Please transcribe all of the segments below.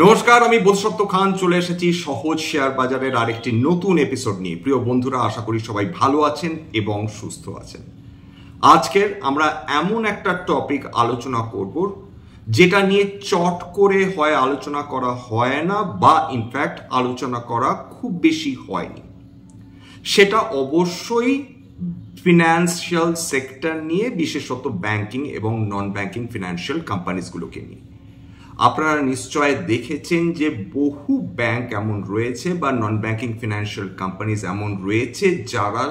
নমস্কার, আমি বোধসত্ত্ব খান চলে এসেছি সহজ শেয়ার বাজারের আরেকটি নতুন এপিসোড নিয়ে। প্রিয় বন্ধুরা, আশা করি সবাই ভালো আছেন এবং সুস্থ আছেন। আজকের আমরা এমন একটা টপিক আলোচনা করব যেটা নিয়ে চট করে হয় আলোচনা করা হয় না, বা ইনফ্যাক্ট আলোচনা করা খুব বেশি হয়নি। সেটা অবশ্যই ফিনান্সিয়াল সেক্টর নিয়ে, বিশেষত ব্যাংকিং এবং নন ব্যাংকিং ফিনান্সিয়াল কোম্পানিজগুলোকে নিয়ে। আপনারা নিশ্চয় দেখেছেন যে বহু ব্যাংক এমন রয়েছে বা নন ব্যাংকিং ফিনান্সিয়াল কোম্পানিজ এমন রয়েছে যারা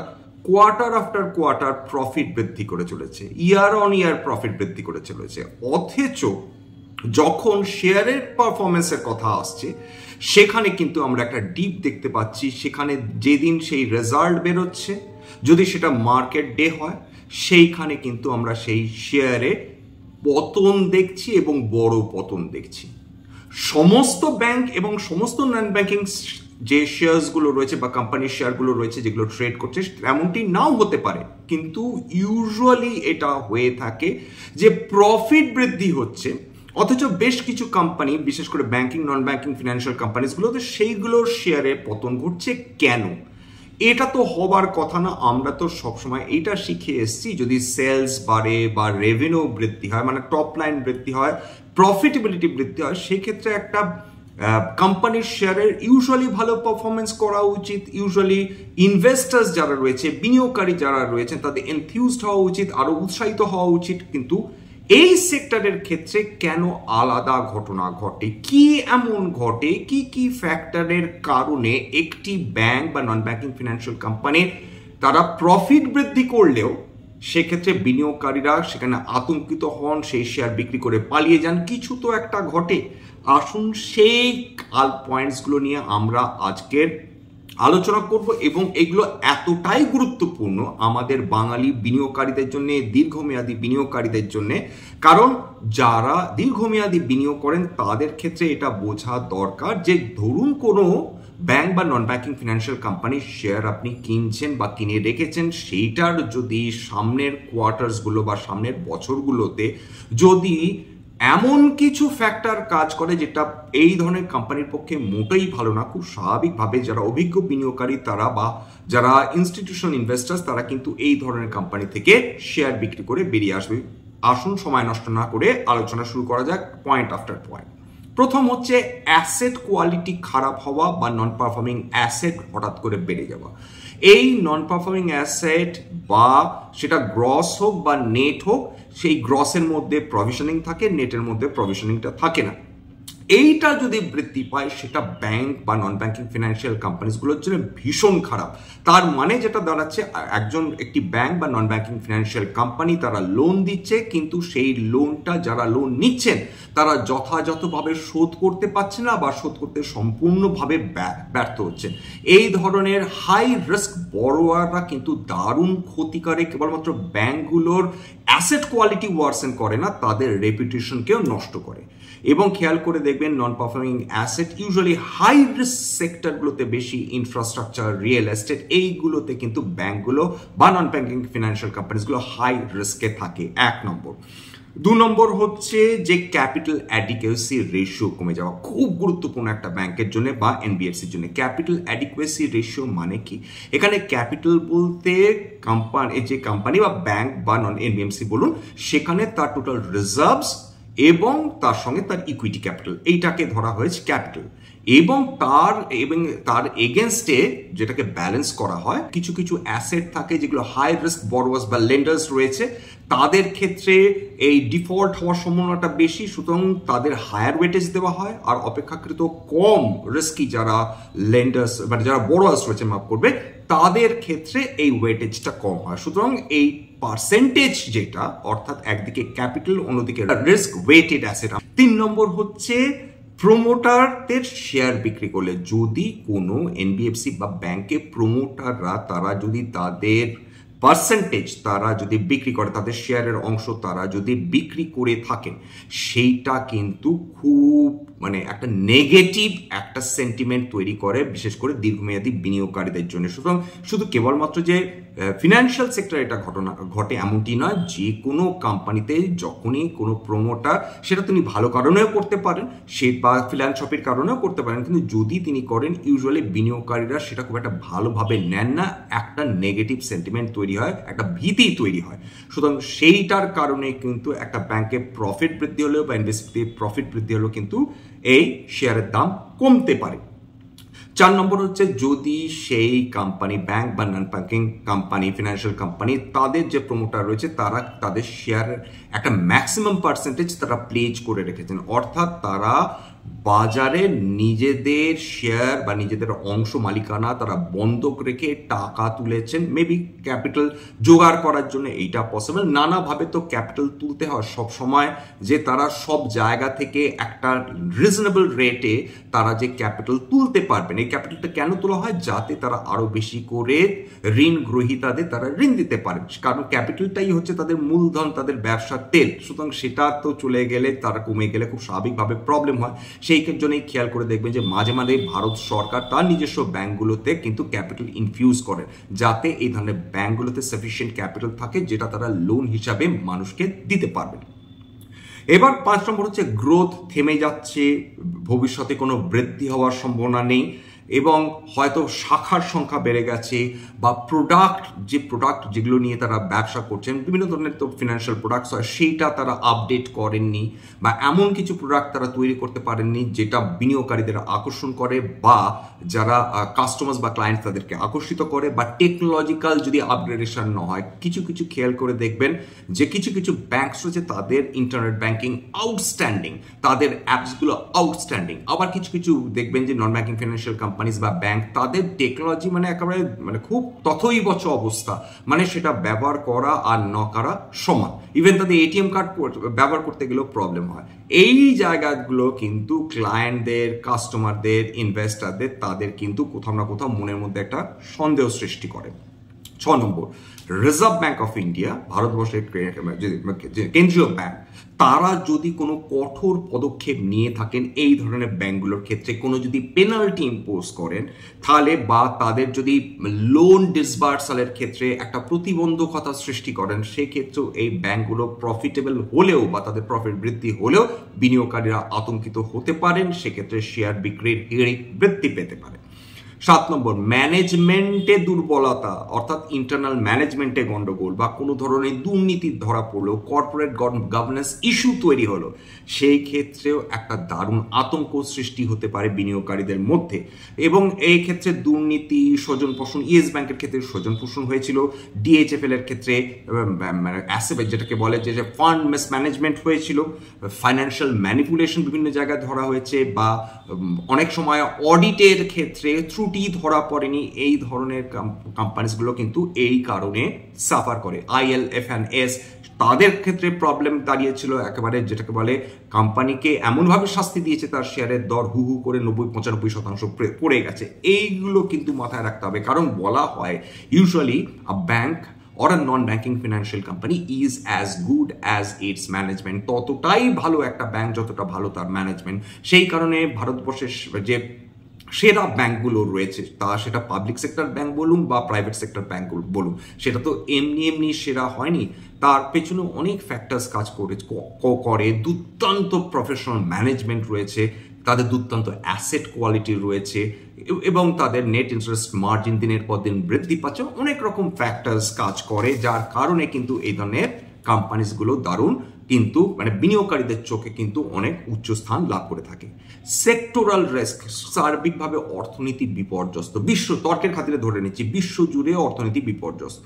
কোয়ার্টার আফটার কোয়ার্টার প্রফিট বৃদ্ধি করে চলেছে, ইয়ার অন ইয়ার প্রফিট বৃদ্ধি করে চলেছে। অথচ যখন শেয়ারের পারফরমেন্সের কথা আসছে সেখানে কিন্তু আমরা একটা ডিপ দেখতে পাচ্ছি। সেখানে যেদিন সেই রেজাল্ট বেরোচ্ছে, যদি সেটা মার্কেট ডে হয়, সেইখানে কিন্তু আমরা সেই শেয়ারে পতন দেখছি এবং বড় পতন দেখছি। সমস্ত ব্যাংক এবং সমস্ত নন ব্যাংকিং যে শেয়ারসগুলো রয়েছে বা কোম্পানির শেয়ারগুলো রয়েছে যেগুলো ট্রেড করছে এমনটি নাও হতে পারে, কিন্তু ইউজুয়ালি এটা হয়ে থাকে যে প্রফিট বৃদ্ধি হচ্ছে, অথচ বেশ কিছু কোম্পানি, বিশেষ করে ব্যাংকিং নন ব্যাংকিং ফিনান্সিয়াল কোম্পানিজগুলোতে সেইগুলোর শেয়ারে পতন ঘটছে। কেন? এটা তো হবার কথা না। আমরা তো সবসময় এটা শিখে এসেছি, যদি সেলস বাড়ে বা রেভিনিউ বৃদ্ধি হয়, মানে টপ লাইন বৃদ্ধি হয়, প্রফিটেবিলিটি বৃদ্ধি হয়, সেক্ষেত্রে একটা কোম্পানির শেয়ারের ইউজুয়ালি ভালো পারফরমেন্স করা উচিত। ইউজুয়ালি ইনভেস্টার্স যারা রয়েছে, বিনিয়োগকারী যারা রয়েছেন, তাদের এনথিউজড হওয়া উচিত, আরো উৎসাহিত হওয়া উচিত। কিন্তু এই সেক্টরের ক্ষেত্রে কেন আলাদা ঘটনা ঘটে? কি এমন ঘটে? কি কি ফ্যাক্টরের কারণে একটি ব্যাংক বা নন ব্যাংকিং ফিনান্সিয়াল কোম্পানি তারা প্রফিট বৃদ্ধি করলেও সেক্ষেত্রে বিনিয়োগকারীরা সেখানে আতঙ্কিত হন, সেই শেয়ার বিক্রি করে পালিয়ে যান? কিছু তো একটা ঘটে। আসুন সেই পয়েন্টসগুলো নিয়ে আমরা আজকের আলোচনা করব, এবং এগুলো এতটাই গুরুত্বপূর্ণ আমাদের বাঙালি বিনিয়োগকারীদের জন্য, দীর্ঘমেয়াদী বিনিয়োগকারীদের জন্য। কারণ যারা দীর্ঘমেয়াদী বিনিয়োগ করেন তাদের ক্ষেত্রে এটা বোঝা দরকার যে ধরুন কোনো ব্যাংক বা নন ব্যাংকিং ফিনান্সিয়াল কোম্পানির শেয়ার আপনি কিনছেন বা কিনে রেখেছেন, সেইটার যদি সামনের কোয়ার্টার্সগুলো বা সামনের বছরগুলোতে যদি এমন কিছু ফ্যাক্টর কাজ করে যেটা এই ধরনের কোম্পানির পক্ষে মোটেই ভালো না, খুব স্বাভাবিকভাবে যারা অভিজ্ঞ বিনিয়োগকারী তারা বা যারা ইনস্টিটিউশনাল ইনভেস্টার্স তারা কিন্তু এই ধরনের কোম্পানি থেকে শেয়ার বিক্রি করে বেরিয়ে আসবে। আসুন সময় নষ্ট না করে আলোচনা শুরু করা যাক পয়েন্ট আফটার পয়েন্ট। প্রথম হচ্ছে অ্যাসেট কোয়ালিটি খারাপ হওয়া বা নন পারফর্মিং অ্যাসেট হঠাৎ করে বেড়ে যাওয়া। এই নন পারফর্মিং অ্যাসেট, বা সেটা গ্রস হোক বা নেট হোক, সেই গ্রসের মধ্যে প্রভিশনিং থাকে, নেটের মধ্যে প্রভিশনিংটা থাকে না। এইটা যদি বৃদ্ধি পায় সেটা ব্যাংক বা নন ব্যাংকিং ফিনান্সিয়াল কোম্পানিজগুলোর জন্য ভীষণ খারাপ। তার মানে যেটা দাঁড়াচ্ছে, একটি ব্যাংক বা নন ব্যাংকিং ফিনান্সিয়াল কোম্পানি তারা লোন দিচ্ছে, কিন্তু সেই লোনটা যারা লোন নিচ্ছেন তারা যথাযথভাবে শোধ করতে পারছে না বা শোধ করতে সম্পূর্ণভাবে ব্যর্থ হচ্ছেন। এই ধরনের হাই রিস্ক বড়োয়াররা কিন্তু দারুণ ক্ষতিকারী। কেবলমাত্র ব্যাংকগুলোর অ্যাসেট কোয়ালিটি ওয়ার্সেন করে না, তাদের রেপুটেশনকেও নষ্ট করে। এবং খেয়াল করে দেখবেন non performing asset usually high risk সেক্টরগুলোতে বেশি, ইনফ্রাস্ট্রাকচার, রিয়েল এস্টেট, এইগুলোতে কিন্তু ব্যাংকগুলো বা নন ব্যাংকিং ফিনান্সিয়াল কোম্পানিজগুলো হাই রিস্কে থাকে। 1 নম্বর। 2 নম্বর হচ্ছে যে ক্যাপিটাল অ্যাডিকুয়েসি রেশিও কমে যাওয়া, খুব গুরুত্বপূর্ণ একটা ব্যাংকের জন্য বা এনবিএফসির জন্য। ক্যাপিটাল অ্যাডিকুয়েসি রেশিও মানে কি? এখানে ক্যাপিটাল বলতে যে কোম্পানি বা ব্যাংক বা নন এনবিএফসি বলুন, সেখানে তার টোটাল রিজার্ভস এবং তার সঙ্গে তার ইকুইটি ক্যাপিটাল, এইটাকে ধরা হয়েছে ক্যাপিটাল। এবং তার এগেনস্টে যেটাকে ব্যালেন্স করা হয়, কিছু কিছু অ্যাসেট থাকে যেগুলো হাই রিস্ক বরোয়ার্স বা লেন্ডার্স রয়েছে, তাদের ক্ষেত্রে এই ডিফল্ট হওয়ার সম্ভাবনাটা বেশি, সুতরাং তাদের হায়ার ওয়েটেজ দেওয়া হয়। আর অপেক্ষাকৃত কম রিস্কি যারা লেন্ডার্স মানে যারা বরোয়ার্স রয়েছে, মাফ করবে, তাদের ক্ষেত্রে এই ওয়েটেজটা কম হয়। সুতরাং এই পার্সেন্টেজ যেটা, অর্থাৎ একদিকে ক্যাপিটাল, অন্যদিকে রিস্ক ওয়েটেড অ্যাসেট। 3 নম্বর হচ্ছে প্রমোটারদের শেয়ার বিক্রি করলে, যদি কোনো এনবিএফসি বা ব্যাংকে প্রমোটাররা তারা যদি তাদের পার্সেন্টেজ তারা যদি বিক্রি করে, তাদের শেয়ারের অংশ তারা যদি বিক্রি করে থাকেন, সেইটা কিন্তু খুব মানে একটা নেগেটিভ একটা সেন্টিমেন্ট তৈরি করে, বিশেষ করে দীর্ঘমেয়াদী বিনিয়োগকারীদের জন্য। সুতরাং শুধু কেবলমাত্র যে ফিনান্সিয়াল সেক্টরে এটা ঘটনা ঘটে এমনটি নয়, যে কোনো কোম্পানিতে যখনই কোনো প্রমোটার, সেটা তিনি ভালো কারণেও করতে পারেন, সে বা ফিলান্থ্রপির কারণেও করতে পারেন, কিন্তু যদি তিনি করেন ইউজুয়ালি বিনিয়োগকারীরা সেটা খুব একটা ভালোভাবে নেন না, একটা নেগেটিভ সেন্টিমেন্ট তৈরি হয়, একটা ভীতি তৈরি হয়। সুতরাং সেইটার কারণে কিন্তু একটা ব্যাংকে প্রফিট বৃদ্ধি হলেও বা ইনভেস্টে প্রফিট বৃদ্ধি হলেও কিন্তু এই শেয়ারের দাম কমতে পারে। 4 নম্বর হচ্ছে, যদি সেই কোম্পানি, ব্যাংক বা non banking company, financial company, তাদের যে প্রমোটার রয়েছে তারা তাদের শেয়ারের একটা ম্যাক্সিমাম পার্সেন্টেজ তারা প্লেজ করে রেখেছেন, অর্থাৎ তারা বাজারে নিজেদের শেয়ার বা নিজেদের অংশ মালিকানা তারা বন্ধক রেখে টাকা তুলেছেন, মেবি ক্যাপিটাল জোগাড় করার জন্য। এইটা পসিবল, নানাভাবে তো ক্যাপিটাল তুলতে হয় সব সময়, যে তারা সব জায়গা থেকে একটা রিজনেবল রেটে তারা যে ক্যাপিটাল তুলতে পারবেন। এই ক্যাপিটালটা কেন তোলা হয়? যাতে তারা আরো বেশি করে ঋণ গ্রহীতাদের তারা ঋণ দিতে পারেন, কারণ ক্যাপিটালটাই হচ্ছে তাদের মূলধন, তাদের ব্যবসার তেল। সুতরাং সেটা তো চলে গেলে, তারা কমে গেলে খুব স্বাভাবিকভাবে প্রবলেম হয়। সেই জন্যই খেয়াল করে দেখবেন যে মাঝে মাঝে ভারত সরকার তার নিজস্ব ব্যাংকগুলোতে কিন্তু ক্যাপিটাল ইনফিউজ করেন, যাতে এই ধরনের ব্যাংকগুলোতে সাফিসিয়েন্ট ক্যাপিটাল থাকে যেটা তারা লোন হিসাবে মানুষকে দিতে পারবেন। এবার 5 নম্বর হচ্ছে, গ্রোথ থেমে যাচ্ছে, ভবিষ্যতে কোনো বৃদ্ধি হওয়ার সম্ভাবনা নেই, এবং হয়তো শাখার সংখ্যা বেড়ে গেছে, বা প্রোডাক্ট যেগুলো নিয়ে তারা ব্যবসা করছেন, বিভিন্ন ধরনের তো ফিনান্সিয়াল প্রোডাক্টস হয়, সেইটা তারা আপডেট করেননি, বা এমন কিছু প্রোডাক্ট তারা তৈরি করতে পারেননি যেটা বিনিয়োগকারীদের আকর্ষণ করে, বা যারা কাস্টমার্স বা ক্লায়েন্ট তাদেরকে আকর্ষিত করে, বা টেকনোলজিক্যাল যদি আপগ্রেডেশন না হয়। কিছু কিছু খেয়াল করে দেখবেন যে কিছু কিছু ব্যাংকস রয়েছে তাদের ইন্টারনেট ব্যাংকিং আউটস্ট্যান্ডিং, তাদের অ্যাপসগুলো আউটস্ট্যান্ডিং। আবার কিছু কিছু দেখবেন যে নন ব্যাংকিং ফিনান্সিয়াল কোম্পানিজ বা ব্যাংক, তাদের টেকনোলজি মানে একেবারে মানে খুব তথৈবচ অবস্থা, মানে সেটা ব্যবহার করা আর না করা সমান। ইভেন তাদের এটিএম কার্ড ব্যবহার করতে গেলেও প্রবলেম হয়। এই জায়গাগুলো কিন্তু ক্লায়েন্টদের, কাস্টমারদের, ইনভেস্টারদের তাদের কিন্তু কোথাও না কোথাও মনের মধ্যে একটা সন্দেহ সৃষ্টি করে। 6 নম্বর, রিজার্ভ ব্যাংক অফ ইন্ডিয়া, ভারতবর্ষের কেন্দ্রীয় ব্যাংক, তারা যদি কোনো কঠোর পদক্ষেপ নিয়ে থাকেন এই ধরনের ব্যাংকগুলোর ক্ষেত্রে, কোনো যদি পেনাল্টি ইম্পোজ করেন, তাহলে বা তাদের যদি লোন ডিসবার্সালের ক্ষেত্রে একটা প্রতিবন্ধকতা সৃষ্টি করেন, সেক্ষেত্রেও এই ব্যাংকগুলো প্রফিটেবল হলেও বা তাদের প্রফিট বৃদ্ধি হলেও বিনিয়োগকারীরা আতঙ্কিত হতে পারেন, সেক্ষেত্রে শেয়ার বিক্রির হিড়িক বৃদ্ধি পেতে পারে। 7 নম্বর, ম্যানেজমেন্টে দুর্বলতা, অর্থাৎ ইন্টারনাল ম্যানেজমেন্টে গন্ডগোল বা কোনো ধরনের দুর্নীতির ধরা পড়লো, কর্পোরেট গভর্নেন্স ইস্যু তৈরি হলো, সেই ক্ষেত্রেও একটা দারুণ আতঙ্ক সৃষ্টি হতে পারে বিনিয়োগকারীদের মধ্যে। এবং এই ক্ষেত্রে দুর্নীতি, স্বজন পোষণ, ইয়েস ব্যাংকের ক্ষেত্রে স্বজন পোষণ হয়েছিল, ডিএইচএফএল এর ক্ষেত্রে অ্যাসেট যেটাকে বলে যে ফান্ড মিসম্যানেজমেন্ট হয়েছিল, ফাইন্যান্সিয়াল ম্যানিপুলেশন বিভিন্ন জায়গায় ধরা হয়েছে, বা অনেক সময় অডিটের ক্ষেত্রে ত্রুটি ধরা পড়েনি। এই ধরনের কোম্পানিগুলো কিন্তু এই কারণে সাফার করে। IL&FS তাদের ক্ষেত্রে প্রবলেম দাঁড়িয়েছিল একেবারে, যেটাকে বলে কোম্পানিকে এমনভাবে শাস্তি দিয়েছে তার শেয়ারের দর হু হু করে 90-95% পড়ে গেছে। এইগুলো কিন্তু মাথায় রাখতে হবে, কারণ বলা হয় usually a bank or a non-banking financial company is as good as its management, ততটাই ভালো একটা ব্যাংক যতটা ভালো তার ম্যানেজমেন্ট। সেই কারণে ভারতবর্ষের যে সেরা ব্যাংকগুলো রয়েছে, তা সেটা পাবলিক সেক্টর ব্যাংক বলুন বা প্রাইভেট সেক্টর ব্যাংক বলুন, সেটা তো এমনি সেরা হয়নি, তার পেছনে অনেক ফ্যাক্টরস কাজ করে। দুর্দান্ত প্রফেশনাল ম্যানেজমেন্ট রয়েছে, তাদের দুর্দান্ত অ্যাসেট কোয়ালিটি রয়েছে, এবং তাদের নেট ইন্টারেস্ট মার্জিন দিনের পর দিন বৃদ্ধি পাচ্ছে। অনেক রকম ফ্যাক্টরস কাজ করে, যার কারণে কিন্তু এই ধরনের কোম্পানিজগুলো দারুণ কিন্তু মানে বিনিয়োগকারীদের চোখে কিন্তু অনেক উচ্চ স্থান লাভ করে থাকে। সেক্টরাল রিস্ক, সার্বিকভাবে অর্থনীতি বিপর্যস্ত, বিশ্ব তর্কের খাতিরে ধরে নিচ্ছি, বিশ্ব জুড়ে অর্থনীতি বিপর্যস্ত,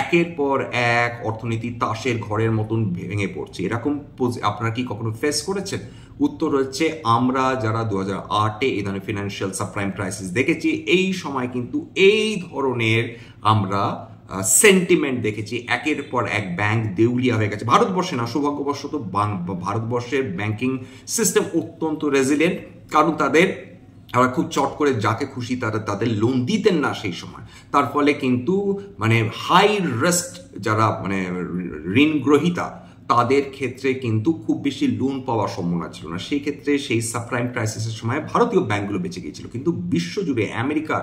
একের পর এক অর্থনীতি তাসের ঘরের মতন ভেঙে পড়ছে। এরকম আপনারা কি কখনো ফেস করেছেন? উত্তর হচ্ছে, আমরা যারা 2008-এ এই ধরনের ফিনান্সিয়াল সাবপ্রাইম ক্রাইসিস দেখেছি, এই সময় কিন্তু এই ধরনের আমরা সেন্টিমেন্ট দেখেছি। একের পর এক ব্যাংক দেউলিয়া হয়ে গেছে। ভারতবর্ষে না, সৌভাগ্যবশত ভারতবর্ষের ব্যাংকিং সিস্টেম অত্যন্ত রেজিলিয়েন্ট, কারণ তারা খুব চট করে যাকে খুশি তাদের লোন দিতেন না সেই সময়। তার ফলে কিন্তু মানে হাই রিস্ক যারা মানে ঋণ গ্রহীতা, তাদের ক্ষেত্রে কিন্তু খুব বেশি লোন পাওয়ার সম্ভাবনা ছিল না। সেই ক্ষেত্রে সেই সাবপ্রাইম ক্রাইসিসের সময় ভারতীয় ব্যাংকগুলো বেঁচে গিয়েছিল, কিন্তু বিশ্বজুড়ে আমেরিকা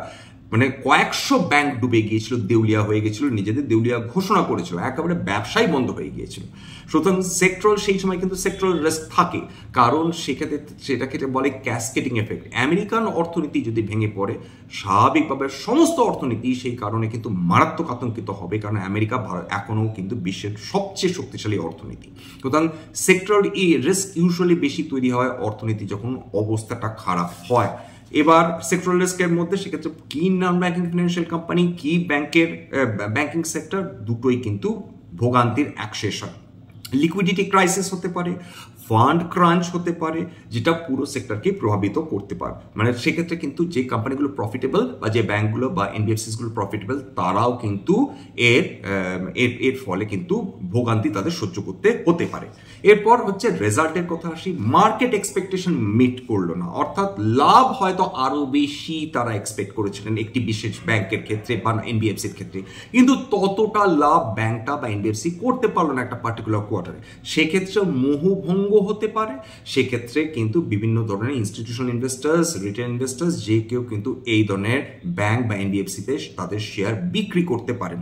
মানে কয়েকশো ব্যাংক ডুবে গিয়েছিল, দেউলিয়া হয়ে গিয়েছিল, নিজেদের দেউলিয়া ঘোষণা করেছিল, একেবারে ব্যবসাই বন্ধ হয়ে গিয়েছিল। সুতরাং সেক্টরাল সেই সময় কিন্তু সেক্টরাল রিস্ক থাকে, কারণ সেক্ষেত্রে সেটাকে বলে ক্যাসকেডিং এফেক্ট। আমেরিকান অর্থনীতি যদি ভেঙে পড়ে, স্বাভাবিকভাবে সমস্ত অর্থনীতি সেই কারণে কিন্তু মারাত্মক আতঙ্কিত হবে, কারণ আমেরিকা এখনও কিন্তু বিশ্বের সবচেয়ে শক্তিশালী অর্থনীতি। সুতরাং সেক্টরাল রিস্ক ইউজুয়ালি বেশি তৈরি হয় অর্থনীতি যখন অবস্থাটা খারাপ হয়। এবার সেক্টরাল রিস্কের মধ্যে সেক্ষেত্রে কি নন ব্যাংকিং ফিনান্সিয়াল কোম্পানি, কি ব্যাংকিং সেক্টর, দুটোই কিন্তু ভোগান্তির অ্যাক্সেস হয়। লিকুইডিটি ক্রাইসিস হতে পারে, ফান্ড ক্রাঞ্চ হতে পারে, যেটা পুরো সেক্টরকে প্রভাবিত করতে পারে। মানে সেক্ষেত্রে কিন্তু যে কোম্পানিগুলো প্রফিটেবল বা যে ব্যাংকগুলো বা এনবিএফসিসগুলো প্রফিটেবল, তারাও কিন্তু এর ফলে কিন্তু ভোগান্তি তাদের সহ্য করতে হতে পারে। এরপর হচ্ছে রেজাল্টের কথা আসি। মার্কেট এক্সপেকটেশন মিট করলো না, অর্থাৎ লাভ হয়তো আরো বেশি তারা এক্সপেক্ট করেছিলেন একটি বিশেষ ব্যাংকের ক্ষেত্রে বা এনবিএফসির ক্ষেত্রে, কিন্তু ততটা লাভ ব্যাংকটা বা এনবিএফসি করতে পারলো না একটা পার্টিকুলার কোয়ার্টারে। সেক্ষেত্রে মোহভঙ্গ হতে পারে। সেক্ষেত্রে কিন্তু বিভিন্ন ধরনের ইনস্টিটিউশনাল ইনভেস্টার্স, রিটেল ইনভেস্টার্স যে কেউ কিন্তু এই ধরনের ব্যাংক বা এনবিএফসিতে তাদের শেয়ার বিক্রি করতে পারেন,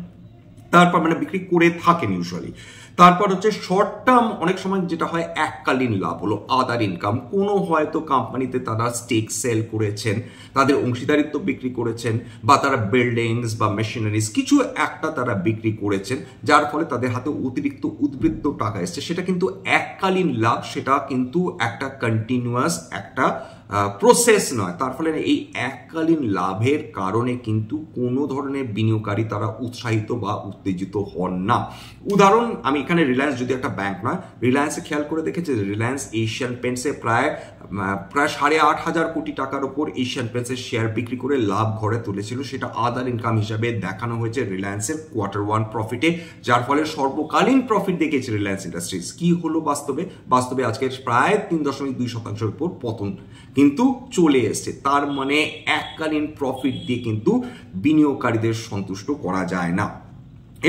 তারপর মানে বিক্রি করে থাকেন ইউজুয়ালি। তারপর হচ্ছে শর্ট টার্ম, অনেক সময় যেটা হয় এককালীন লাভ হলো আদার ইনকাম, কোনো হয়তো কোম্পানিতে তারা স্টেক সেল করেছেন, তাদের অংশীদারিত্ব বিক্রি করেছেন, বা তারা বিল্ডিংস বা মেশিনারিজ কিছু একটা তারা বিক্রি করেছেন, যার ফলে তাদের হাতে অতিরিক্ত উদ্বৃত্ত টাকা এসছে। সেটা কিন্তু এককালীন লাভ, সেটা কিন্তু একটা কন্টিনিউয়াস একটা প্রসেস নয়। তার ফলে এই এককালীন লাভের কারণে কিন্তু কোনো ধরনের বিনিয়োগকারী তারা উৎসাহিত বা উত্তেজিত হন না। উদাহরণ, আমি এখানে রিলায়েন্স যদি একটা ব্যাংক নয়, রিলায়েন্সে খেয়াল করে দেখেছি রিলায়েন্স এশিয়ান পেন্টসে প্রায় 8,500 কোটি টাকার উপর এশিয়ান পেন্টসের শেয়ার বিক্রি করে লাভ ঘরে তুলেছিল। সেটা আদার ইনকাম হিসাবে দেখানো হয়েছে রিলায়েন্সের Q1 প্রফিটে, যার ফলে সর্বকালীন প্রফিট দেখেছে রিলায়েন্স ইন্ডাস্ট্রিজ। কি হলো বাস্তবে আজকে প্রায় 3.2% উপর পতন কিন্তু চলে এসছে। তার মানে এককালীন প্রফিট দিয়ে কিন্তু বিনিয়োগকারীদের সন্তুষ্ট করা যায় না।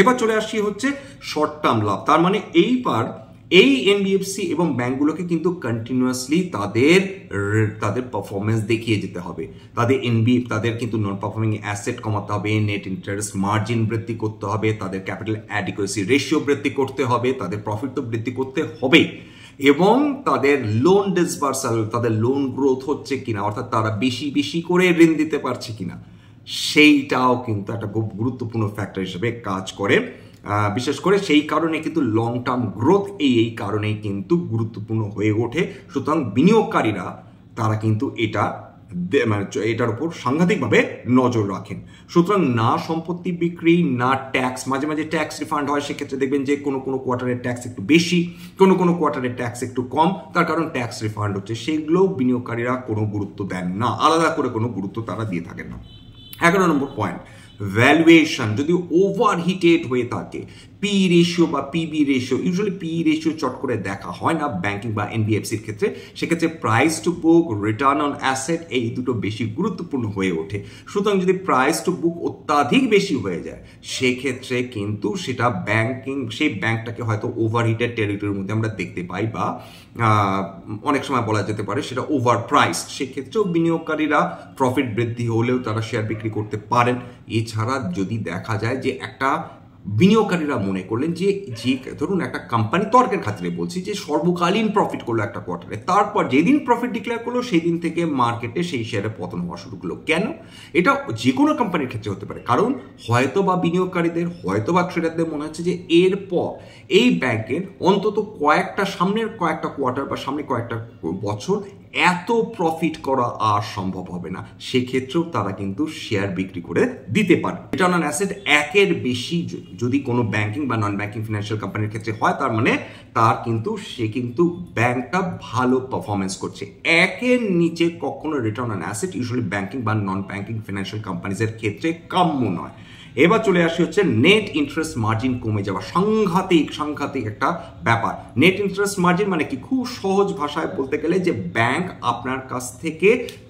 এবার চলে আসছি হচ্ছে শর্ট টার্ম লাভ। তার মানে এইবার এই এনবিএফসি এবং ব্যাংকগুলোকে কিন্তু কন্টিনিউয়াসলি তাদের পারফরমেন্স দেখিয়ে যেতে হবে। তাদের কিন্তু নন পারফর্মিং অ্যাসেট কমাতে হবে, নেট ইন্টারেস্ট মার্জিন বৃদ্ধি করতে হবে, তাদের ক্যাপিটাল অ্যাডিকুয়েসি রেশিও বৃদ্ধি করতে হবে, তাদের প্রফিট তো বৃদ্ধি করতে হবে, এবং তাদের লোন ডিসবার্সাল, তাদের লোন গ্রোথ হচ্ছে কিনা, অর্থাৎ তারা বেশি বেশি করে ঋণ দিতে পারছে কিনা, সেইটাও কিন্তু একটা খুব গুরুত্বপূর্ণ ফ্যাক্টর হিসেবে কাজ করে। বিশেষ করে সেই কারণে কিন্তু লং টার্ম গ্রোথ এই কারণেই কিন্তু গুরুত্বপূর্ণ হয়ে ওঠে। সুতরাং বিনিয়োগকারীরা তারা কিন্তু এটার উপর সাংঘাতিকভাবে নজর রাখেন। সুতরাং না সম্পত্তি বিক্রি, না ট্যাক্স, মাঝে মাঝে ট্যাক্স রিফান্ড হয়, সেক্ষেত্রে দেখবেন যে কোনো কোয়ার্টারের ট্যাক্স একটু বেশি, কোনো কোয়ার্টারের ট্যাক্স একটু কম, তার কারণ ট্যাক্স রিফান্ড হচ্ছে, সেগুলো বিনিয়োগকারীরা কোনো গুরুত্ব দেন না, আলাদা করে কোনো গুরুত্ব তারা দিয়ে থাকেন না। 11 নম্বর পয়েন্ট, ভ্যালুয়েশন যদি ওভারহিটেড হয়ে থাকে, পি রেশিও বা PB ratio, usually P ratio চট করে দেখা হয় না ব্যাংকিং বা এনবিএফসির ক্ষেত্রে, সেক্ষেত্রে price to book, return on asset, এই দুটো বেশি গুরুত্বপূর্ণ হয়ে ওঠে। সুতরাং যদি প্রাইস টু বুক অত্যাধিক বেশি হয়ে যায়, সেক্ষেত্রে কিন্তু সেটা সেই ব্যাংকটাকে হয়তো ওভারহিটেড টেরিটরির মধ্যে আমরা দেখতে পাই, বা অনেক সময় বলা যেতে পারে সেটা ওভার প্রাইস। সেক্ষেত্রেও বিনিয়োগকারীরা প্রফিট বৃদ্ধি হলেও তারা শেয়ার বিক্রি করতে পারেন। এছাড়া যদি দেখা যায় যে একটা বিনিয়োগকারীরা মনে করলেন যে ধরুন একটা কোম্পানি, তর্কের খাতিরে বলছি, যে সর্বকালীন প্রফিট করলো একটা কোয়ার্টারে, তারপর যেদিন প্রফিট ডিক্লেয়ার করলো সেই দিন থেকে মার্কেটে সেই শেয়ারে পতন হওয়া শুরু করলো। কেন? এটা যে কোনো কোম্পানির ক্ষেত্রে হতে পারে, কারণ হয়তো বা বিনিয়োগকারীদের, হয়তো বা ট্রেডারদের মনে হচ্ছে যে এরপর এই ব্যাংকের অন্তত সামনের কয়েকটা কোয়ার্টার বা সামনে কয়েকটা বছর এত প্রফিট করা আর সম্ভব হবে না, সেক্ষেত্রেও তারা কিন্তু শেয়ার বিক্রি করে দিতে পারে। রিটার্ন অন অ্যাসেট 1-এর বেশি যদি কোনো ব্যাংকিং বা নন ব্যাংকিং ফিনান্সিয়াল কোম্পানির ক্ষেত্রে হয়, তার মানে সে কিন্তু ব্যাংকটা ভালো পারফরমেন্স করছে। 1-এর নিচে কখনো return on asset usually banking বা নন ব্যাংকিং ফিনান্সিয়াল কোম্পানিজের ক্ষেত্রে কাম্য নয়। এবার চলে আসি হচ্ছে নেট ইন্টারেস্ট মার্জিন কমে যাওয়া, সাংঘাতিক একটা ব্যাপার। নেট ইন্টারেস্ট মার্জিন মানে কি, খুব সহজ ভাষায় বলতে গেলে যে ব্যাংক আপনার কাছ থেকে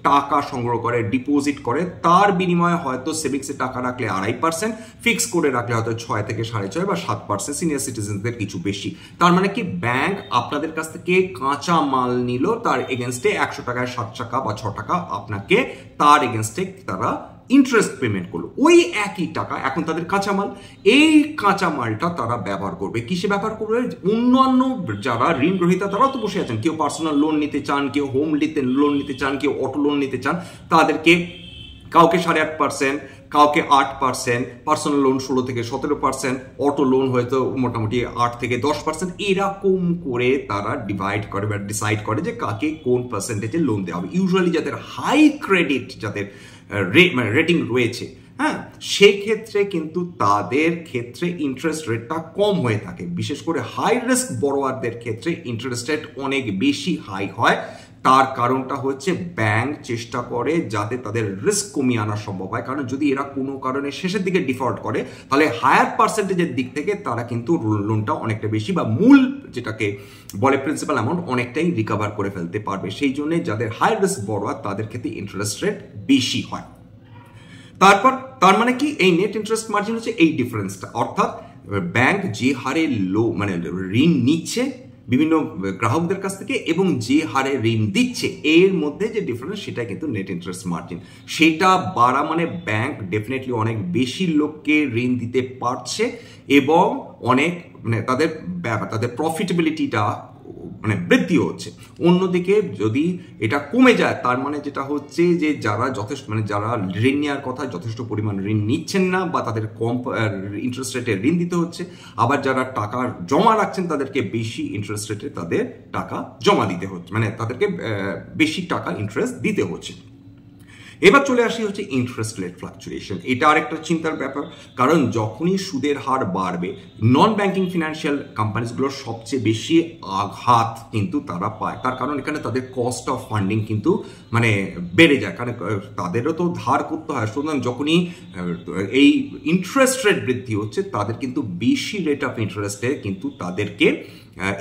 টাকা সংগ্রহ করে, ডিপোজিট করে, তার বিনিময়ে হয়তো সেভিংসে টাকা রাখলে 2.5%, ফিক্স করে রাখলে হয়তো 6 থেকে 6.5 বা 7%, সিনিয়র সিটিজেনদের কিছু বেশি। তার মানে কি, ব্যাংক আপনাদের কাছ থেকে কাঁচা মাল নিল, তার এগেনস্টে 100 টাকায় 7 টাকা বা 6 টাকা আপনাকে তার এগেনস্টে তারা ইন্টারেস্ট পেমেন্ট করলো। ওই একই টাকা এখন তাদের কাঁচামাল, এই কাঁচামালটা তারা ব্যবহার করবে। কিসে ব্যবহার করবে? অন্যান্য যারা ঋণ গ্রহীতা তারাও তো বসে আছেন, কেউ পার্সোনাল লোন নিতে চান, কেউ হোম লোন নিতে চান, কেউ অটো লোন নিতে চান, তাদেরকে কাউকে 8.5%, কাউকে 8%, পার্সোনাল লোন 16 থেকে 17%, অটো লোন হয়তো মোটামুটি 8 থেকে 10%, এরকম করে তারা ডিভাইড করে বা ডিসাইড করে যে কাকে কোন পার্সেন্টেজে লোন দেওয়া হবে। ইউজুয়ালি যাদের হাই ক্রেডিট, যাদের রেটিং রয়েছে, হ্যাঁ, সেক্ষেত্রে কিন্তু তাদের ক্ষেত্রে ইন্টারেস্ট রেটটা কম হয়ে থাকে। বিশেষ করে হাই রিস্ক বড়োয়ারদের ক্ষেত্রে ইন্টারেস্ট রেট অনেক বেশি হাই হয়। তার কারণটা হচ্ছে ব্যাংক চেষ্টা করে যাতে তাদের রিস্ক কমিয়ে আনা সম্ভব হয়, কারণ যদি এরা কোনো কারণে শেষের দিকে ডিফল্ট করে তাহলে হায়ার পার্সেন্টেজের দিক থেকে তারা কিন্তু লোনটা অনেকটা বেশি বা মূল যেটাকে বলে প্রিন্সিপাল অ্যামাউন্ট অনেকটাই রিকভার করে ফেলতে পারবে। সেই জন্য যাদের হাই রিস্ক বড়োয়ার তাদের ক্ষেত্রে ইন্টারেস্ট রেট বেশি হয়। তার মানে কি, এই নেট ইন্টারেস্ট মার্জিন হচ্ছে এই ডিফারেন্সটা, অর্থাৎ ব্যাংক যে হারে ঋণ নিচ্ছে বিভিন্ন গ্রাহকদের কাছ থেকে এবং যে হারে ঋণ দিচ্ছে এর মধ্যে যে ডিফারেন্স, সেটা কিন্তু নেট ইন্টারেস্ট মার্জিন। সেটা বাড়া মানে ব্যাংক ডেফিনেটলি অনেক বেশি লোককে ঋণ দিতে পারছে এবং অনেক তাদের প্রফিটেবিলিটিটা বৃদ্ধি হচ্ছে। অন্যদিকে যদি এটা কমে যায়, তার মানে যেটা হচ্ছে যে যারা যথেষ্ট যারা ঋণ নেওয়ার কথা যথেষ্ট পরিমাণ ঋণ নিচ্ছেন না বা তাদের কম ইন্টারেস্ট রেটে ঋণ দিতে হচ্ছে, আবার যারা টাকা জমা রাখছেন তাদেরকে বেশি ইন্টারেস্ট রেটে তাদের টাকা জমা দিতে হচ্ছে, তাদেরকে বেশি টাকা ইন্টারেস্ট দিতে হচ্ছে। এবার চলে আসি হচ্ছে ইন্টারেস্ট রেট ফ্লাকচুয়েশন। এটা আরেকটা চিন্তার ব্যাপার, কারণ যখনই সুদের হার বাড়বে নন ব্যাংকিং ফিনান্সিয়াল কোম্পানিজগুলোর সবচেয়ে বেশি আঘাত কিন্তু তারা পায়। তার কারণ এখানে তাদের কস্ট অফ ফান্ডিং কিন্তু বেড়ে যায়, কারণ তাদেরও তো ধার করতে হয়। সুতরাং যখনই এই ইন্টারেস্ট রেট বৃদ্ধি হচ্ছে, তাদের কিন্তু বেশি রেট অফ ইন্টারেস্টে কিন্তু তাদেরকে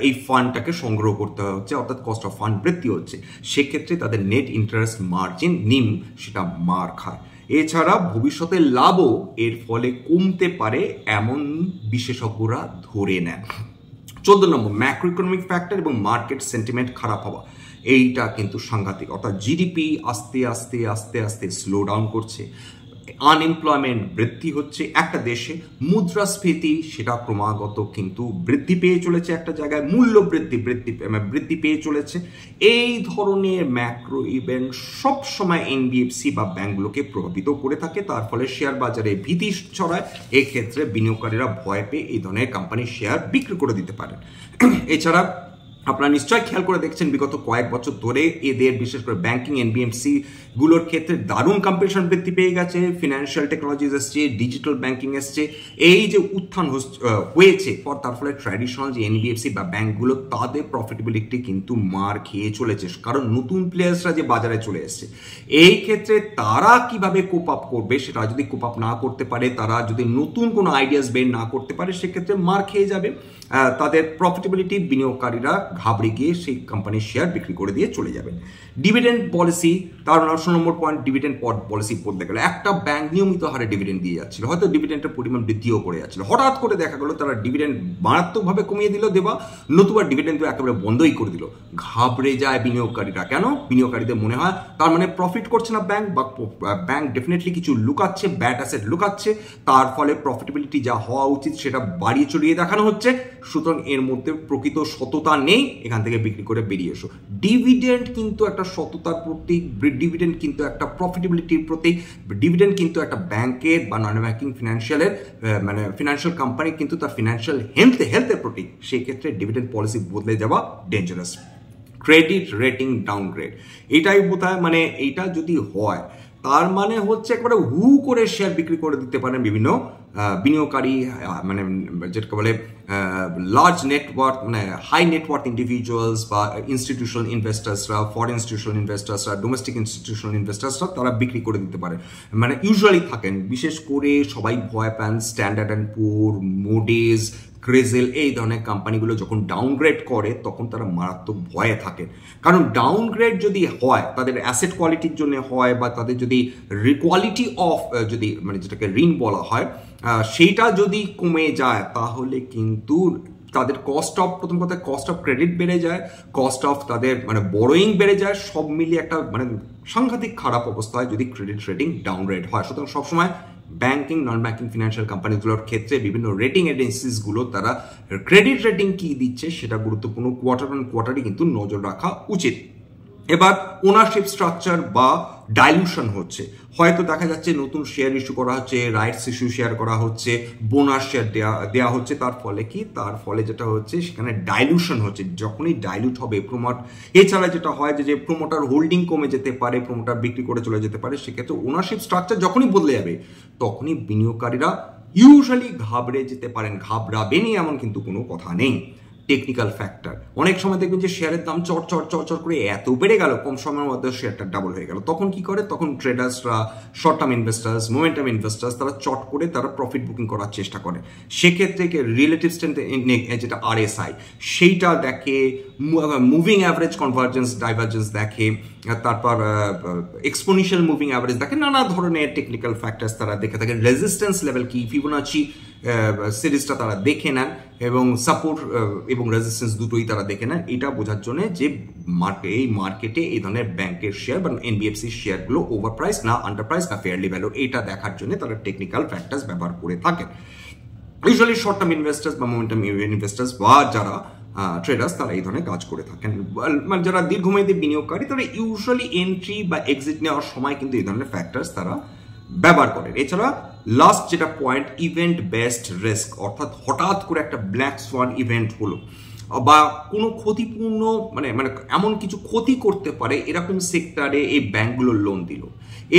এই ফান্ডটাকে সংগ্রহ করতে হচ্ছে, অর্থাৎ কস্ট অফ ফান্ড বৃদ্ধি হচ্ছে। সেক্ষেত্রে তাদের নেট ইন্টারেস্ট মার্জিন সেটা মার খায়। এছাড়া ভবিষ্যতে লাভও এর ফলে কমতে পারে এমন বিশেষজ্ঞরা ধরে নেন। 14 নম্বর, ম্যাক্রো ইকোনমিক ফ্যাক্টর এবং মার্কেট সেন্টিমেন্ট খারাপ হওয়া। এইটা কিন্তু সাংঘাতিক, অর্থাৎ জিডিপি আস্তে আস্তে স্লো ডাউন করছে, আনএমপ্লয়মেন্ট বৃদ্ধি হচ্ছে একটা দেশে, মুদ্রাস্ফীতি সেটা ক্রমাগত কিন্তু বৃদ্ধি পেয়ে চলেছে, একটা জায়গায় মূল্য বৃদ্ধি পেয়ে চলেছে। এই ধরনের ম্যাক্রো ইভেন্ট সবসময় এনবিএফসি বা ব্যাংকগুলোকে প্রভাবিত করে থাকে, তার ফলে শেয়ার বাজারে ভীতি ছড়ায়। এক্ষেত্রে বিনিয়োগকারীরা ভয় পেয়ে এই ধরনের কোম্পানির শেয়ার বিক্রি করে দিতে পারেন। এছাড়া আপনারা নিশ্চয়ই খেয়াল করে দেখছেন বিগত কয়েক বছর ধরে এদের বিশেষ করে ব্যাংকিং এনবিএফসি গুলোর ক্ষেত্রে দারুণ কম্পিটিশন বৃদ্ধি পেয়ে গেছে, ফিনান্সিয়াল টেকনোলজিস এসছে, ডিজিটাল ব্যাংকিং এসছে। এই যে উত্থান হয়েছে তার ফলে ট্র্যাডিশনাল যে এনবিএফসি বা ব্যাংকগুলো তাদের প্রফিটেবিলিটি কিন্তু মার খেয়ে চলেছে, কারণ নতুন প্লেয়ার্সরা যে বাজারে চলে এসছে। এই ক্ষেত্রে তারা কিভাবে কোপ আপ করবে, সেটা যদি কোপ আপ না করতে পারে, তারা যদি নতুন কোনো আইডিয়াস বের না করতে পারে, সেক্ষেত্রে মার খেয়ে যাবে তাদের প্রফিটেবিলিটি। বিনিয়োগকারীরা ঘাবড়ে গিয়ে সেই কোম্পানির শেয়ার বিক্রি করে দিয়ে চলে যাবেন। ডিভিডেন্ড পলিসি, তার 19 নম্বর পয়েন্ট, ডিভিডেন্ড পলিসি বলতে গেলে একটা ব্যাংক নিয়মিত হারে ডিভিডেন্ড দিয়ে যাচ্ছিল, হয়তো ডিভিডেন্ডের পরিমাণ বৃদ্ধিও করে যাচ্ছিল, হঠাৎ করে দেখা গেল তারা ডিভিডেন্ড মারাত্মকভাবে কমিয়ে দিল দেওয়া, নতুবা ডিভিডেন্ড একেবারে বন্ধই করে দিল। ঘাবড়ে যায় বিনিয়োগকারীরা। কেন? বিনিয়োগকারীদের মনে হয় তার মানে প্রফিট করছে না ব্যাংক, বা ব্যাংক ডেফিনেটলি কিছু লুকাচ্ছে, ব্যাড অ্যাসেট লুকাচ্ছে, তার ফলে প্রফিটেবিলিটি যা হওয়া উচিত সেটা বাড়িয়ে চড়িয়ে দেখানো হচ্ছে। সুতরাং এর মধ্যে প্রকৃত সততা নেই, এখান থেকে বিক্রি করে বেরিয়ে এসো। ডিভিডেন্ড কিন্তু একটা সততার প্রতীক, ডিভিডেন্ড কিন্তু একটা প্রফিটেবিলিটির প্রতীক, ডিভিডেন্ড কিন্তু একটা ব্যাংকের বা নন ব্যাংকিং ফিনান্সিয়াল কোম্পানি কিন্তু তার ফিনান্সিয়াল হেলথের প্রতীক। সেই ক্ষেত্রে ডিভিডেন্ড পলিসি বদলে যাওয়া ডেঞ্জারাস। ক্রেডিট রেটিং ডাউনগ্রেড, এটাই বোধহয় এইটা যদি হয় তার মানে হচ্ছে একবারে হু করে শেয়ার বিক্রি করে দিতে পারেন বিভিন্ন বিনিয়োগকারী মানে যেটাকে বলে লার্জ নেটওয়ার্থ মানে হাই নেটওয়ার্থ ইন্ডিভিজুয়ালস বা ইনস্টিটিউশনাল ইনভেস্টার্সরা, ফরেন ইনস্টিটিউশনাল ইনভেস্টার্সরা, ডোমেস্টিক ইনস্টিটিউশনাল ইনভেস্টার্সরা তারা বিক্রি করে দিতে পারে, মানে ইউজুয়ালি থাকেন। বিশেষ করে সবাই ভয় পান স্ট্যান্ডার্ড অ্যান্ড পুর, মুডিজ, ক্রেজেল এই ধরনের কোম্পানিগুলো যখন ডাউনগ্রেড করে তখন তারা মারাত্মক ভয়ে থাকেন। কারণ ডাউনগ্রেড যদি হয় তাদের অ্যাসেট কোয়ালিটির জন্য হয় বা তাদের যদি কোয়ালিটি অফ যদি মানে যেটাকে ঋণ বলা হয় সেইটা যদি কমে যায় তাহলে কিন্তু তাদের কস্ট অফ, প্রথম কথা কস্ট অফ ক্রেডিট বেড়ে যায়, কস্ট অফ তাদের মানে বড়োয়িং বেড়ে যায়, সব মিলিয়ে একটা মানে সাংঘাতিক খারাপ অবস্থা হয় যদি ক্রেডিট রেটিং ডাউনগ্রেড হয়। সুতরাং সবসময় ব্যাংকিং, নন ব্যাংকিং ফিনান্সিয়াল কোম্পানিগুলোর ক্ষেত্রে বিভিন্ন রেটিং এজেন্সিসগুলো তারা ক্রেডিট রেটিং কি দিচ্ছে সেটা গুরুত্বপূর্ণ কোয়ার্টার অন কোয়ার্টারই কিন্তু নজর রাখা উচিত। এবার ওনারশিপ স্ট্রাকচার বা ডাইলুশন হচ্ছে, হয়তো দেখা যাচ্ছে নতুন শেয়ার ইস্যু করা হচ্ছে, রাইটস ইস্যু শেয়ার করা হচ্ছে, বোনাস শেয়ার দেওয়া হচ্ছে, তার ফলে কি, তার ফলে যেটা হচ্ছে সেখানে ডাইলুশন হচ্ছে। যখনই ডাইলুট হবে এছাড়া যেটা হয় যে প্রোমোটার হোল্ডিং কমে যেতে পারে, প্রোমোটার বিক্রি করে চলে যেতে পারে, সেক্ষেত্রে ওনারশিপ স্ট্রাকচার যখনই বদলে যাবে তখনই বিনিয়োগকারীরা ইউজুয়ালি ঘাবড়ে যেতে পারেন। ঘাবড়াবেনই এমন কিন্তু কোনো কথা নেই। টেকনিক্যাল ফ্যাক্টর, অনেক সময় দেখবেন যে শেয়ারের দাম চট করে এত বেড়ে গেল, কম সময়ের মধ্যে শেয়ারটা ডাবল হয়ে গেল, তখন কি করে, তখন ট্রেডার্সরা, short term investors, momentum investors তারা চট করে তারা প্রফিট বুকিং করার চেষ্টা করে। সেক্ষেত্রে রিলেটিভ স্ট্রেন্থ যেটা RSI সেইটা দেখে, মুভিং অ্যাভারেজ কনভার্জেন্স ডাইভার্জেন্স দেখে, তারপর এক্সপোনেনশিয়াল মুভিং অ্যাভারেজ দেখে, নানা ধরনের টেকনিক্যাল ফ্যাক্টরস তারা দেখে থাকে। রেজিস্ট্যান্স লেভেল কি, ফিবোনাচি সিরিজটা তারা দেখে নেন এবং সাপোর্ট এবং রেজিস্ট্যান্স দুটোই তারা দেখে নেন, এটা বোঝার জন্য যে এই মার্কেটে এই ধরনের ব্যাংকের শেয়ার বা NBFC শেয়ারগুলো ওভার প্রাইস না আন্ডার প্রাইস না ফেয়ারলি ভ্যালু, এটা দেখার জন্য তারা টেকনিক্যাল ফ্যাক্টরস ব্যবহার করে থাকেন। ইউজুয়ালি শর্ট টার্ম ইনভেস্টার্স বা মোমেন্টাম ইনভেস্টার্স বা যারা ট্রেডার্স তারা এই ধরনের কাজ করে থাকেন। মানে যারা দীর্ঘমেয়াদী বিনিয়োগকারী তারা ইউজুয়ালি এন্ট্রি বা এক্সিট নেওয়ার সময় কিন্তু এই ধরনের ফ্যাক্টরস তারা ব্যবহার করেন। এছাড়া লাস্ট যেটা পয়েন্ট, ইভেন্ট বেসড রিস্ক, অর্থাৎ হঠাৎ করে একটা ব্ল্যাক সোয়ান ইভেন্ট হলো বা কোনো ক্ষতিপূর্ণ মানে এমন কিছু ক্ষতি করতে পারে এরকম সেক্টরে এই ব্যাংকগুলো লোন দিল।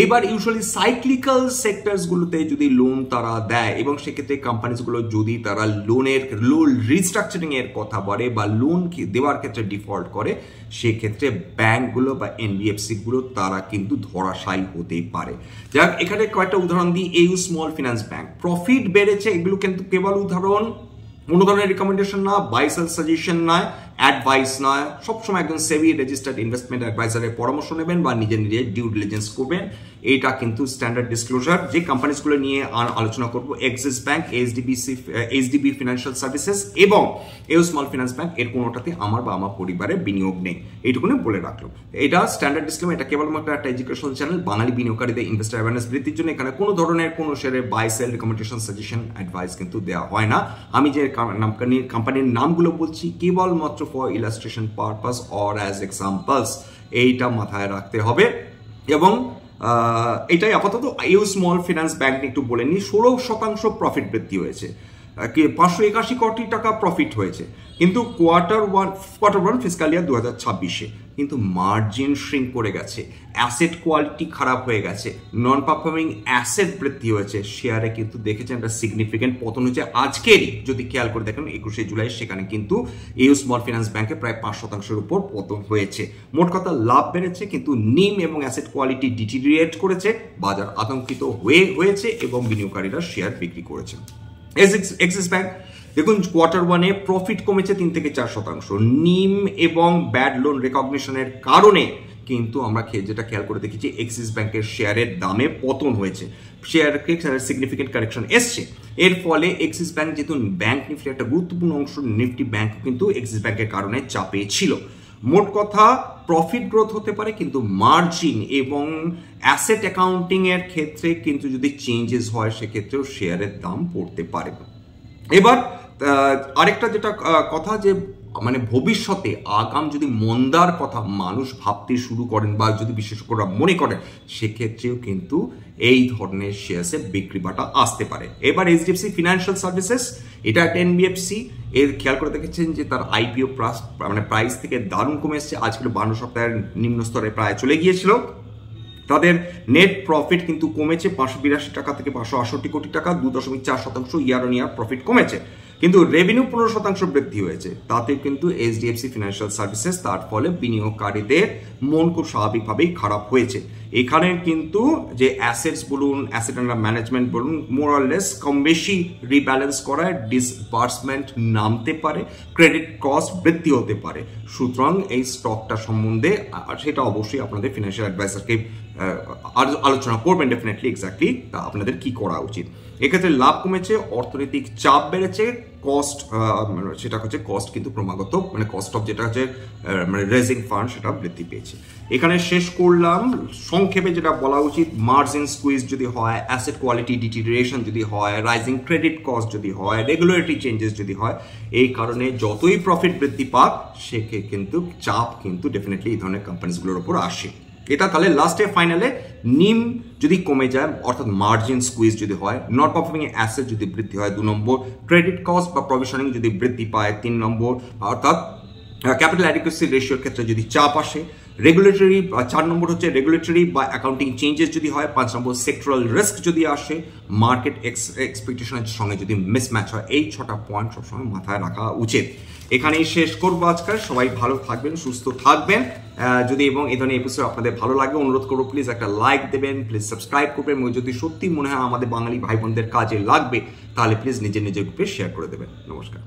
এবার ইউজুয়ালি সাইক্লিক্যাল সেক্টরসগুলোতে যদি লোন তারা দেয় এবং সেক্ষেত্রে কোম্পানিজগুলো যদি তারা লোন রিস্ট্রাকচারিং এর কথা বলে বা লোন দেওয়ার ক্ষেত্রে ডিফল্ট করে, সেক্ষেত্রে ব্যাংকগুলো বা NBFC গুলো তারা কিন্তু ধরাশায়ী হতে পারে। যাক, এখানে কয়েকটা উদাহরণ দিই। AU small finance bank profit বেড়েছে, এগুলো কিন্তু কেবল উদাহরণ, কোনো ধরনের রিকমেন্ডেশন না, বাই সেল সাজেশন নয়, অ্যাডভাইস নয়। সবসময় একজন সেবি রেজিস্টার্ড ইনভেস্টমেন্ট অ্যাডভাইজারের পরামর্শ নেবেন বা নিজে ডিউ ডিলিজেন্স করবেন। এটা কিন্তু স্ট্যান্ডার্ড ডিসক্লোজার। যে কোম্পানিজগুলো নিয়ে আলোচনা করব, axis bank, HDB financial services এবং AU স্মল ফিনান্স ব্যাংক, এর কোনোটাতে আমার বা আমার পরিবারের বিনিয়োগ নেই, এইটুকুনি বলে রাখলো। এটা স্ট্যান্ডার্ড ডিসক্লেমার, এটা কেবলমাত্র একটা এডুকেশনাল চ্যানেল। বাঙালি বিনিয়োগকারীদের ইনভেস্টার অ্যাওয়ারনেস বৃদ্ধির জন্য এখানে কোনো ধরনের কোনো শেয়ারের buy sell recommendation suggestion advice কিন্তু দেওয়া হয় না। আমি যে কোম্পানির নামগুলো বলছি কেবলমাত্র for illustration purpose or as examples, এইটা মাথায় রাখতে হবে। এবং এটাই আপাতত AU স্মল ফিনান্স ব্যাংক একটু বলে নিই। 16% প্রফিট বৃদ্ধি হয়েছে, 581 কোটি টাকা প্রফিট হয়েছে, কিন্তু কোয়ার্টার ওয়ান ফিসকাল ইয়ার 2026-এ কিন্তু মার্জিন শ্রিঙ্ক করে গেছে, অ্যাসেট কোয়ালিটি খারাপ হয়ে গেছে, নন পারফর্মিং অ্যাসেট বৃদ্ধি হয়েছে, শেয়ারে কিন্তু দেখেছেন একটা সিগনিফিকেন্ট পতন হয়েছে। আজকেরই যদি খেয়াল করে দেখেন 21শে জুলাই, সেখানে কিন্তু AU স্মল ফিনান্স ব্যাংকে প্রায় 5%-এর উপর পতন হয়েছে। মোট কথা লাভ বেড়েছে, কিন্তু নিম এবং অ্যাসেট কোয়ালিটি ডিটেরিয়েট করেছে, বাজার আতঙ্কিত হয়েছে এবং বিনিয়োগকারীরা শেয়ার বিক্রি করেছে। এক্সিস ব্যাংক দেখুন কোয়ার্টার ওয়ানে প্রফিট কমেছে 3 থেকে 4%। নিম এবং ব্যাড লোন রেকগনিশনের কারণে কিন্তু আমরা যেটা খেয়াল করে দেখেছি এক্সিস ব্যাংকের শেয়ারের দামে পতন হয়েছে, শেয়ারের সিগনিফিকেন্ট কারেকশন এসছে। এর ফলে এক্সিস ব্যাংক যেহেতু ব্যাংক নিফটির একটা গুরুত্বপূর্ণ অংশ, নিফটি ব্যাংক কিন্তু এক্সিস ব্যাংকের কারণে চাপে ছিল। মোট কথা প্রফিট গ্রোথ হতে পারে, কিন্তু মার্জিন এবং অ্যাসেট অ্যাকাউন্টিং এর ক্ষেত্রে কিন্তু যদি চেঞ্জেস হয় সেক্ষেত্রেও শেয়ারের দাম পড়তে পারে। এবার আরেকটা যেটা কথা, যে মানে ভবিষ্যতে আগাম যদি মন্দার কথা মানুষ ভাবতে শুরু করেন বা যদি বিশেষজ্ঞরা মনে করেন, সেক্ষেত্রেও কিন্তু এই ধরনের শেয়ার্সে বিক্রি বাটা আসতে পারে। এবার HDFC ফিনান্সিয়াল সার্ভিসেস, এটা একটা NBFC, এর খেয়াল করে দেখেছেন যে তার IPO প্রাইস থেকে দারুণ কমে এসছে, আজকে 52 সপ্তাহের নিম্ন স্তরে প্রায় চলে গিয়েছিল। তাদের নেট প্রফিট কিন্তু কমেছে 582 টাকা থেকে 568 কোটি টাকা, 2.4% ইয়ার অন ইয়ার প্রফিট কমেছে, কিন্তু রেভিনিউ 15% বৃদ্ধি হয়েছে। তাতে কিন্তু এইচডিএফসি ফিনান্সিয়াল সার্ভিসেস, তার ফলে বিনিয়োগকারীদের মন খুব স্বাভাবিকভাবেই খারাপ হয়েছে। এখানে কিন্তু যে অ্যাসেটস বলুন, অ্যাসেট আন্ডার ম্যানেজমেন্ট বলুন, মোর অর লেস কম বেশি রিব্যালেন্স করায় ডিসবার্সমেন্ট নামতে পারে, ক্রেডিট কস্ট বৃদ্ধি হতে পারে। সুতরাং এই স্টকটা সম্বন্ধে সেটা অবশ্যই আপনাদের ফিনান্সিয়াল অ্যাডভাইসারকে আলোচনা করবেন ডেফিনেটলি এক্স্যাক্টলি আপনাদের কি করা উচিত। এক্ষেত্রে লাভ কমেছে, অর্থনৈতিক চাপ বেড়েছে, কস্ট সেটা হচ্ছে কস্ট কিন্তু ক্রমাগত মানে কস্ট অফ যেটা হচ্ছে মানে রেজিং ফান্ড সেটা বৃদ্ধি পেয়েছে। এখানে শেষ করলাম সংক্ষেপে যেটা বলা উচিত, মার্জিন স্কুইজ যদি হয়, অ্যাসেট কোয়ালিটি ডিটেরিয়েশন যদি হয়, রাইজিং ক্রেডিট কস্ট যদি হয়, রেগুলেটরি চেঞ্জেস যদি হয়, এই কারণে যতই প্রফিট বৃদ্ধি পাক সেকে কিন্তু চাপ কিন্তু ডেফিনেটলি এই ধরনের কোম্পানিজগুলোর উপর আসে। এটা তাহলে লাস্টে ফাইনালে নিম যদি কমে যায় অর্থাৎ মার্জিন স্কুইজ যদি হয়, নট পারফর্মিং অ্যাসেট যদি বৃদ্ধি হয় 2 নম্বর, ক্রেডিট কস্ট বা প্রভিশনিং যদি বৃদ্ধি পায় 3 নম্বর, অর্থাৎ ক্যাপিটাল অ্যাডিকুয়েসি রেশিওর ক্ষেত্রে যদি চাপ আসে, রেগুলেটরি 4 নম্বর হচ্ছে রেগুলেটরি বা অ্যাকাউন্টিং চেঞ্জেস যদি হয়, 5 নম্বর সেক্টরাল রিস্ক যদি আসে, মার্কেট এক্সপেকটেশনের সঙ্গে যদি মিসম্যাচ হয়, এই 6টা পয়েন্ট সবসময় মাথায় রাখা উচিত। এখানেই শেষ করবো আজকাল। সবাই ভালো থাকবেন, সুস্থ থাকবেন। যদি এবং এই ধরনের এপিসোড আপনাদের ভালো লাগে অনুরোধ করবো প্লিজ একটা লাইক দেবেন, প্লিজ সাবস্ক্রাইব করবেন, এবং যদি সত্যি মনে হয় আমাদের বাঙালি ভাই বোনদের কাজে লাগবে তাহলে প্লিজ নিজের গ্রুপে শেয়ার করে দেবেন। নমস্কার।